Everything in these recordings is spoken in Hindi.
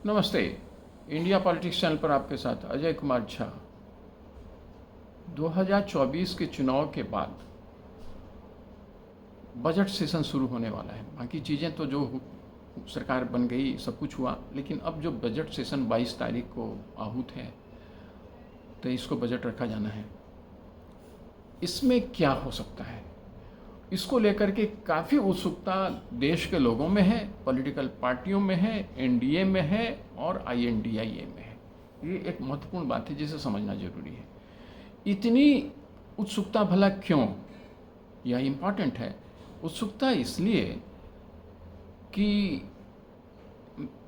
नमस्ते। इंडिया पॉलिटिक्स चैनल पर आपके साथ अजय कुमार झा। 2024 के चुनाव के बाद बजट सेशन शुरू होने वाला है। बाकी चीज़ें तो जो सरकार बन गई, सब कुछ हुआ, लेकिन अब जो बजट सेशन 22 तारीख को आहूत है, 23 को बजट रखा जाना है। इसमें क्या हो सकता है, इसको लेकर के काफ़ी उत्सुकता देश के लोगों में है, पॉलिटिकल पार्टियों में है, एनडीए में है और आईएनडीआईए में है। ये एक महत्वपूर्ण बात है जिसे समझना जरूरी है। इतनी उत्सुकता भला क्यों? यह इम्पॉर्टेंट है। उत्सुकता इसलिए कि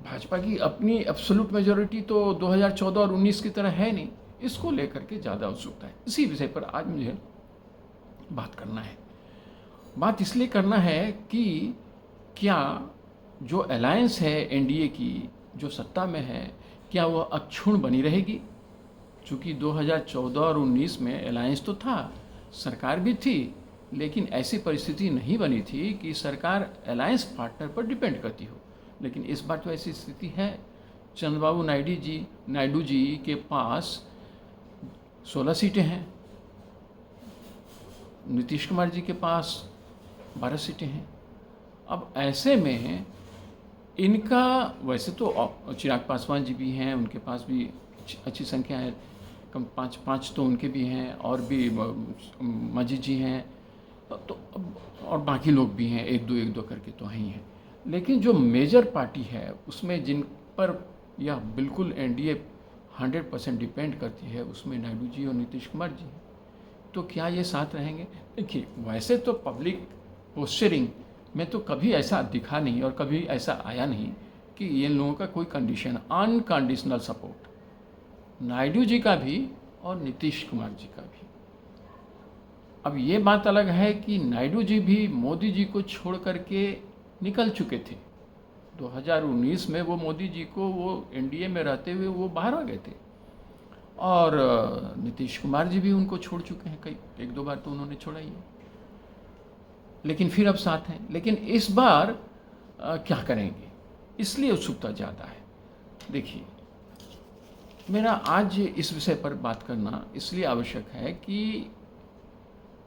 भाजपा की अपनी एब्सोल्यूट मेजॉरिटी तो 2014 और 19 की तरह है नहीं। इसको लेकर के ज़्यादा उत्सुकता है। इसी विषय पर आज मुझे बात करना है। बात इसलिए करना है कि क्या जो अलायंस है एनडीए की, जो सत्ता में है, क्या वह अक्षुण्ण बनी रहेगी? चूँकि 2014 और 19 में अलायंस तो था, सरकार भी थी, लेकिन ऐसी परिस्थिति नहीं बनी थी कि सरकार अलायंस पार्टनर पर डिपेंड करती हो। लेकिन इस बार तो ऐसी स्थिति है। चंद्रबाबू नायडू जी के पास 16 सीटें हैं, नीतीश कुमार जी के पास 12 सीटें हैं। अब ऐसे में इनका, वैसे तो चिराग पासवान जी भी हैं, उनके पास भी अच्छी संख्या है, कम पाँच तो उनके भी हैं, और भी मजीद जी हैं, तो और बाकी लोग भी हैं, एक दो करके तो ही हैं। लेकिन जो मेजर पार्टी है उसमें जिन पर यह बिल्कुल एनडीए 100% डिपेंड करती है, उसमें नायडू जी और नीतीश कुमार जी हैं। तो क्या ये साथ रहेंगे? देखिए, वैसे तो पब्लिक पोस्चरिंग में तो कभी ऐसा दिखा नहीं और कभी ऐसा आया नहीं कि ये लोगों का कोई condition, unconditional support Naidu ji का भी और नीतीश कुमार जी का भी। अब ये बात अलग है कि नायडू जी भी मोदी जी को छोड़ करके निकल चुके थे। 2019 में वो मोदी जी को, वो एनडीए में रहते हुए वो बाहर आ गए थे, और नीतीश कुमार जी भी उनको छोड़ चुके हैं, कई एक दो बार तो उन्होंने छोड़ा ही है, लेकिन फिर अब साथ हैं। लेकिन इस बार क्या करेंगे, इसलिए उत्सुकता ज़्यादा है। देखिए, मेरा आज इस विषय पर बात करना इसलिए आवश्यक है कि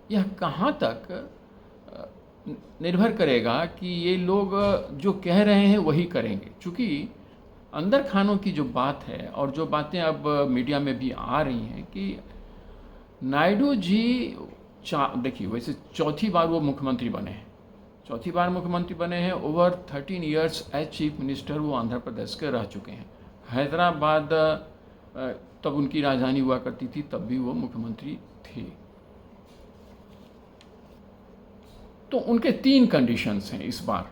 यह कहाँ तक निर्भर करेगा कि ये लोग जो कह रहे हैं वही करेंगे। चूँकि अंदर खानों की जो बात है और जो बातें अब मीडिया में भी आ रही हैं कि नायडू जी, देखिए, वैसे चौथी बार वो मुख्यमंत्री बने हैं, चौथी बार मुख्यमंत्री बने हैं। Over 13 years as chief minister वो आंध्र प्रदेश के रह चुके हैं। हैदराबाद तब उनकी राजधानी हुआ करती थी, तब भी वो मुख्यमंत्री थे। तो उनके 3 कंडीशंस हैं इस बार,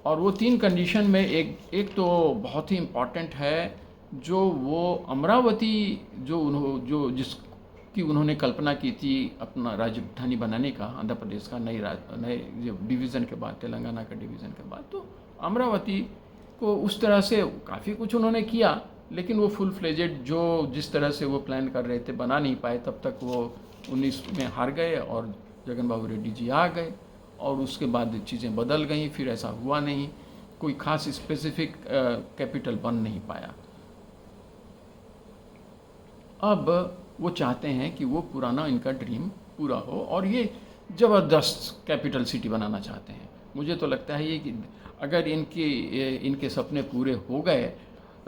और वो 3 कंडीशन में एक तो बहुत ही इम्पॉर्टेंट है, जो वो अमरावती जो जिसकी उन्होंने कल्पना की थी अपना राजधानी बनाने का, आंध्र प्रदेश का नए डिवीज़न के बाद, तेलंगाना का डिवीज़न के बाद, तो अमरावती को उस तरह से काफ़ी कुछ उन्होंने किया, लेकिन वो फुल फ्लेजेड जो जिस तरह से वो प्लान कर रहे थे बना नहीं पाए। तब तक वो 19 में हार गए और जगन बाबू रेड्डी जी आ गए, और उसके बाद चीज़ें बदल गई। फिर ऐसा हुआ नहीं, कोई खास स्पेसिफिक कैपिटल बन नहीं पाया। अब वो चाहते हैं कि वो पुराना इनका ड्रीम पूरा हो, और ये ज़बरदस्त कैपिटल सिटी बनाना चाहते हैं। मुझे तो लगता है ये कि अगर इनके सपने पूरे हो गए,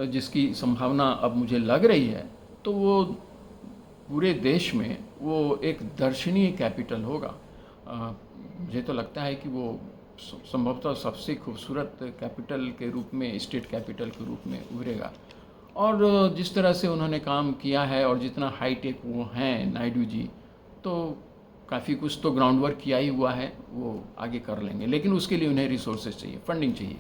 जिसकी संभावना अब मुझे लग रही है, तो वो पूरे देश में वो एक दर्शनीय कैपिटल होगा। मुझे तो लगता है कि वो संभवतः सबसे खूबसूरत कैपिटल के रूप में, स्टेट कैपिटल के रूप में उभरेगा। और जिस तरह से उन्होंने काम किया है और जितना हाईटेक वो हैं नायडू जी, तो काफ़ी कुछ तो ग्राउंड वर्क किया ही हुआ है, वो आगे कर लेंगे। लेकिन उसके लिए उन्हें रिसोर्सेज चाहिए, फंडिंग चाहिए।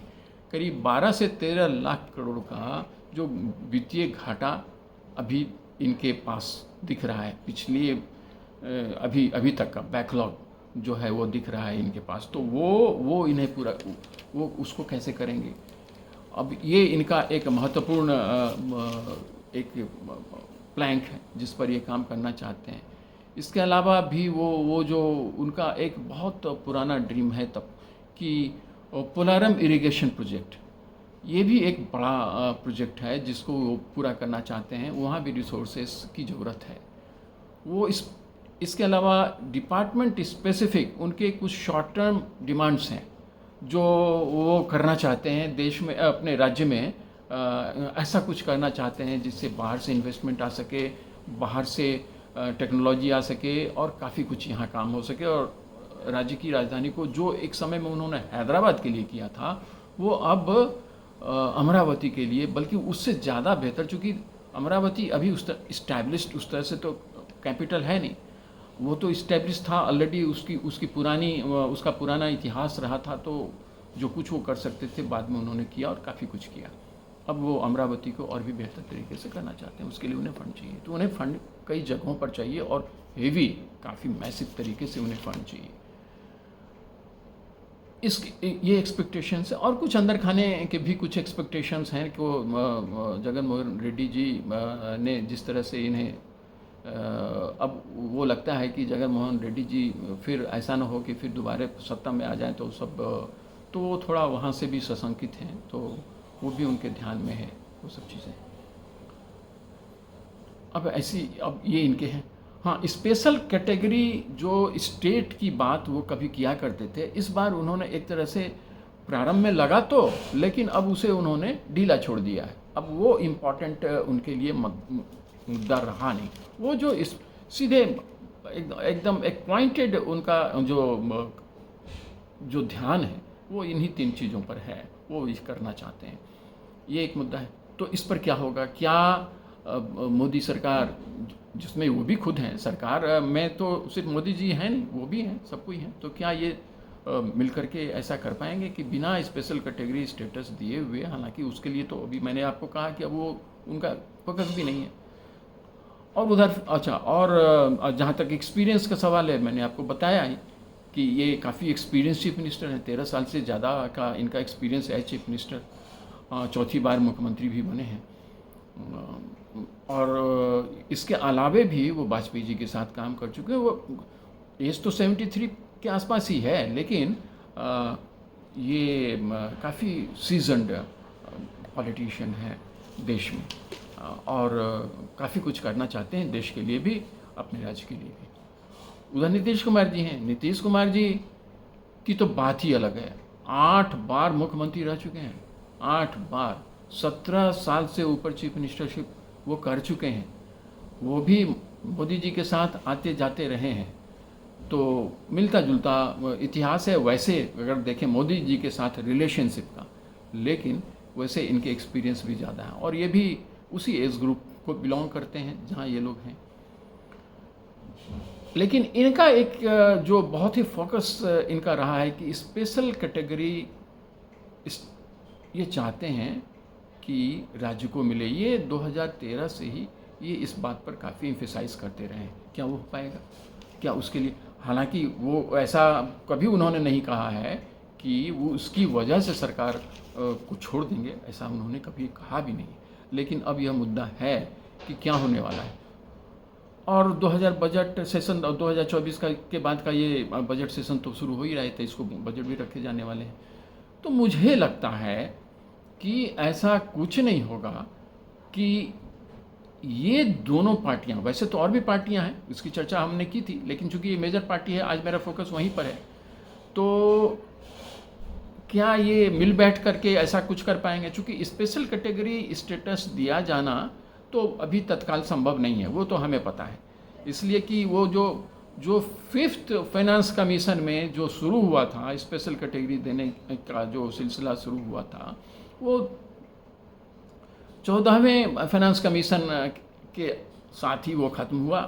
करीब 12 से 13 लाख करोड़ का जो वित्तीय घाटा अभी इनके पास दिख रहा है, पिछली अभी तक का बैकलॉग जो है वो दिख रहा है इनके पास, तो वो इन्हें पूरा, वो उसको कैसे करेंगे? अब ये इनका एक महत्वपूर्ण एक प्लैंक है जिस पर ये काम करना चाहते हैं। इसके अलावा भी वो जो उनका एक बहुत पुराना ड्रीम है तब, कि पोलारम इरिगेशन प्रोजेक्ट, ये भी एक बड़ा प्रोजेक्ट है जिसको वो पूरा करना चाहते हैं। वहाँ भी रिसोर्सेस की ज़रूरत है। वो इसके अलावा डिपार्टमेंट स्पेसिफिक उनके कुछ शॉर्ट टर्म डिमांड्स हैं जो वो करना चाहते हैं देश में, अपने राज्य में ऐसा कुछ करना चाहते हैं जिससे बाहर से इन्वेस्टमेंट आ सके, बाहर से टेक्नोलॉजी आ सके और काफ़ी कुछ यहाँ काम हो सके। और राज्य की राजधानी को जो एक समय में उन्होंने हैदराबाद के लिए किया था, वो अब अमरावती के लिए, बल्कि उससे ज़्यादा बेहतर, चूँकि अमरावती अभी इस्टेब्लिश्ड उस तरह से तो कैपिटल है नहीं, वो तो इस्टेब्लिश था ऑलरेडी, उसका पुराना इतिहास रहा था, तो जो कुछ वो कर सकते थे बाद में उन्होंने किया और काफ़ी कुछ किया। अब वो अमरावती को और भी बेहतर तरीके से करना चाहते हैं, उसके लिए उन्हें फ़ंड चाहिए। तो उन्हें फ़ंड कई जगहों पर चाहिए और हेवी, काफ़ी मैसिव तरीके से उन्हें फ़ंड चाहिए। ये एक्सपेक्टेशंस है और कुछ अंदर खाने के भी कुछ एक्सपेक्टेशंस हैं कि वो जगन मोहन रेड्डी जी ने जिस तरह से इन्हें अब वो लगता है कि जगन मोहन रेड्डी जी फिर ऐसा ना हो कि फिर दोबारा सत्ता में आ जाएं तो सब, तो वो थोड़ा वहाँ से भी सशंकित हैं, तो वो भी उनके ध्यान में है वो सब चीज़ें। अब ये इनके हैं। हाँ, स्पेशल कैटेगरी जो स्टेट की बात वो कभी किया करते थे, इस बार उन्होंने एक तरह से प्रारंभ में लगा तो, लेकिन अब उसे उन्होंने ढीला छोड़ दिया है। अब वो इम्पोर्टेंट उनके लिए मुद्दा रहा नहीं। वो जो सीधे एकदम एक पॉइंटेड उनका जो ध्यान है वो इन्हीं 3 चीज़ों पर है, वो इस करना चाहते हैं। ये एक मुद्दा है। तो इस पर क्या होगा? क्या मोदी सरकार, जिसमें वो भी खुद हैं, सरकार में तो सिर्फ मोदी जी हैं नहीं, वो भी हैं, सब कोई हैं, तो क्या ये मिल करके ऐसा कर पाएंगे कि बिना स्पेशल कैटेगरी स्टेटस दिए हुए, हालांकि उसके लिए तो अभी मैंने आपको कहा कि अब वो उनका फोकस भी नहीं है। और उधर अच्छा, और जहाँ तक एक्सपीरियंस का सवाल है, मैंने आपको बताया ही कि ये काफ़ी एक्सपीरियंस चीफ मिनिस्टर हैं, 13 साल से ज़्यादा का इनका एक्सपीरियंस है चीफ मिनिस्टर, 4थी बार मुख्यमंत्री भी बने हैं। और इसके अलावे भी वो वाजपेयी जी के साथ काम कर चुके हैं। वो एज तो 73 के आसपास ही है, लेकिन ये काफ़ी सीजन्ड पॉलिटिशियन है देश में, और काफ़ी कुछ करना चाहते हैं देश के लिए भी, अपने राज्य के लिए भी। उधर नीतीश कुमार जी हैं। नीतीश कुमार जी की तो बात ही अलग है। 8 बार मुख्यमंत्री रह चुके हैं, 8 बार, 17 साल से ऊपर चीफ मिनिस्टरशिप वो कर चुके हैं। वो भी मोदी जी के साथ आते जाते रहे हैं, तो मिलता जुलता इतिहास है वैसे अगर देखें मोदी जी के साथ रिलेशनशिप का, लेकिन वैसे इनके एक्सपीरियंस भी ज़्यादा है और ये भी उसी एज ग्रुप को बिलोंग करते हैं जहाँ ये लोग हैं। लेकिन इनका एक जो बहुत ही फोकस इनका रहा है कि स्पेशल कैटेगरी ये चाहते हैं कि राज्य को मिले। ये 2013 से ही ये इस बात पर काफ़ी एम्फेसाइज करते रहे हैं। क्या वो हो पाएगा? क्या उसके लिए, हालांकि वो ऐसा कभी उन्होंने नहीं कहा है कि वो उसकी वजह से सरकार को छोड़ देंगे, ऐसा उन्होंने कभी कहा भी नहीं। लेकिन अब यह मुद्दा है कि क्या होने वाला है। और 2000 बजट सेशन 2024 के बाद का ये बजट सेशन तो शुरू हो ही रहे थे, इसको बजट भी रखे जाने वाले हैं। तो मुझे लगता है कि ऐसा कुछ नहीं होगा कि ये दोनों पार्टियां, वैसे तो और भी पार्टियां हैं, इसकी चर्चा हमने की थी, लेकिन चूंकि ये मेजर पार्टी है, आज मेरा फोकस वहीं पर है, तो क्या ये मिल बैठ करके ऐसा कुछ कर पाएंगे? चूंकि स्पेशल कैटेगरी स्टेटस दिया जाना तो अभी तत्काल संभव नहीं है, वो तो हमें पता है। इसलिए कि वो जो 5th फाइनेंस कमीशन में जो शुरू हुआ था, स्पेशल कैटेगरी देने का जो सिलसिला शुरू हुआ था, वो 14वें फाइनेंस कमीशन के साथ ही वो ख़त्म हुआ।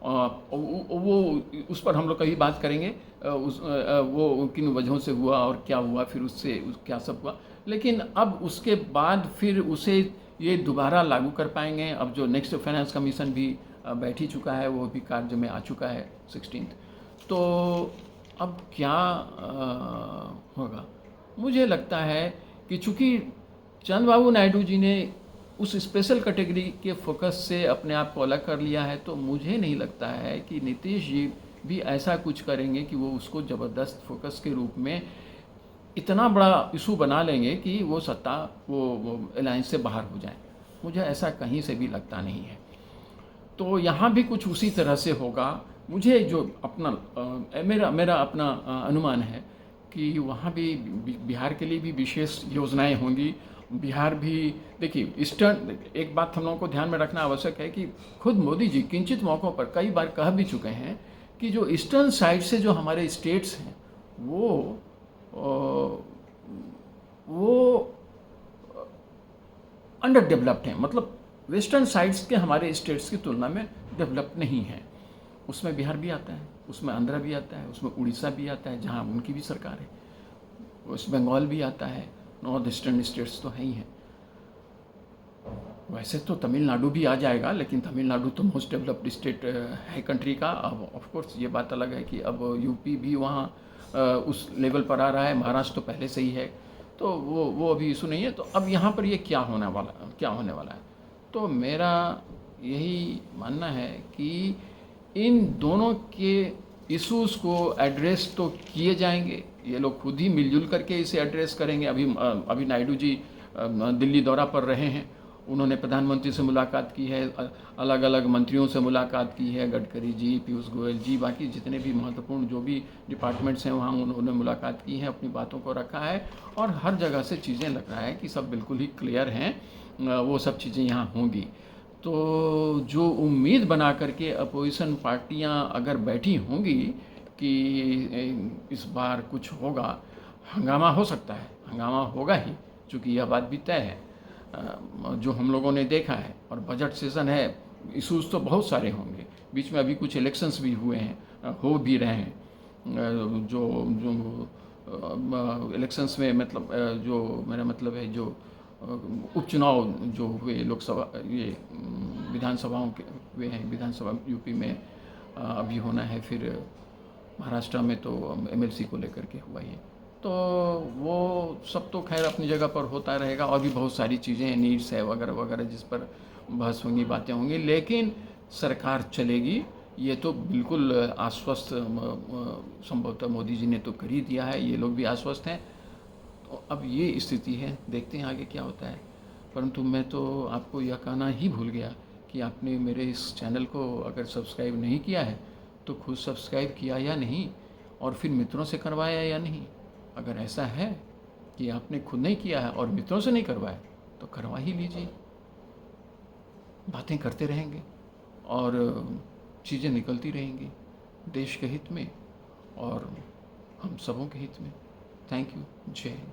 वो उस पर हम लोग कभी बात करेंगे, वो किन वजहों से हुआ और क्या हुआ, फिर उससे क्या सब हुआ। लेकिन अब उसके बाद फिर उसे ये दोबारा लागू कर पाएंगे। अब जो नेक्स्ट फाइनेंस कमीशन भी बैठ ही चुका है, वो भी कार्य में आ चुका है 16th। तो अब क्या होगा? मुझे लगता है कि चूँकि चंद्रबाबू नायडू जी ने उस स्पेशल कैटेगरी के फोकस से अपने आप को अलग कर लिया है, तो मुझे नहीं लगता है कि नीतीश जी भी ऐसा कुछ करेंगे कि वो उसको ज़बरदस्त फोकस के रूप में इतना बड़ा इशू बना लेंगे कि वो सत्ता वो अलायंस से बाहर हो जाए। मुझे ऐसा कहीं से भी लगता नहीं है। तो यहाँ भी कुछ उसी तरह से होगा। मुझे जो अपना मेरा मेरा अपना अनुमान है कि वहाँ भी बिहार के लिए भी विशेष योजनाएं होंगी। बिहार भी देखिए ईस्टर्न, एक बात हम लोगों को ध्यान में रखना आवश्यक है कि खुद मोदी जी किंचित मौक़ों पर कई बार कह भी चुके हैं कि जो ईस्टर्न साइड से जो हमारे स्टेट्स हैं वो वो अंडर डेवलप्ड हैं, मतलब वेस्टर्न साइड्स के हमारे स्टेट्स की तुलना में डेवलप नहीं है। उसमें बिहार भी आता है, उसमें आंध्रा भी आता है, उसमें उड़ीसा भी आता है जहाँ उनकी भी सरकार है, वेस्ट बंगाल भी आता है, नॉर्थ ईस्टर्न स्टेट्स तो है ही हैं। वैसे तो तमिलनाडु भी आ जाएगा, लेकिन तमिलनाडु तो मोस्ट डेवलप्ड स्टेट है कंट्री का। अब ऑफ कोर्स ये बात अलग है कि अब यूपी भी वहाँ उस लेवल पर आ रहा है, महाराष्ट्र तो पहले से ही है, तो वो अभी इशू नहीं है। तो अब यहाँ पर ये क्या होने वाला है, तो मेरा यही मानना है कि इन दोनों के इश्यूज़ को एड्रेस तो किए जाएंगे, ये लोग खुद ही मिलजुल करके इसे एड्रेस करेंगे। अभी नायडू जी दिल्ली दौरा पर रहे हैं, उन्होंने प्रधानमंत्री से मुलाकात की है, अलग अलग मंत्रियों से मुलाकात की है, गडकरी जी, पीयूष गोयल जी, बाकी जितने भी महत्वपूर्ण जो भी डिपार्टमेंट्स हैं वहाँ उन्होंने मुलाकात की है, अपनी बातों को रखा है, और हर जगह से चीज़ें लग रहा है कि सब बिल्कुल ही क्लियर हैं, वो सब चीज़ें यहाँ होंगी। तो जो उम्मीद बना करके अपोजिशन पार्टियाँ अगर बैठी होंगी कि इस बार कुछ होगा, हंगामा हो सकता है, हंगामा होगा ही, चूँकि यह बात भी तय है जो हम लोगों ने देखा है। और बजट सेशन है, इश्यूज़ तो बहुत सारे होंगे, बीच में अभी कुछ इलेक्शंस भी हुए हैं, हो भी रहे हैं, जो जो इलेक्शंस में मतलब जो मेरा मतलब है जो उपचुनाव जो हुए लोकसभा ये विधानसभाओं के हुए हैं, विधानसभा यूपी में अभी होना है, फिर महाराष्ट्र में तो एमएलसी को लेकर के हुआ ही है। तो वो सब तो खैर अपनी जगह पर होता रहेगा, और भी बहुत सारी चीज़ें नीड्स है वगैरह वगैरह जिस पर बहस होंगी, बातें होंगी, लेकिन सरकार चलेगी, ये तो बिल्कुल आश्वस्त संभवतः मोदी जी ने तो कर ही दिया है, ये लोग भी आश्वस्त हैं। तो अब ये स्थिति है, देखते हैं आगे क्या होता है। परंतु मैं तो आपको यह कहना ही भूल गया कि आपने मेरे इस चैनल को अगर सब्सक्राइब नहीं किया है तो खुद सब्सक्राइब किया या नहीं, और फिर मित्रों से करवाया या नहीं। अगर ऐसा है कि आपने खुद नहीं किया है और मित्रों से नहीं करवाया तो करवा ही लीजिए। बातें करते रहेंगे और चीज़ें निकलती रहेंगी देश के हित में और हम सबों के हित में। Thank you. जय हिंद।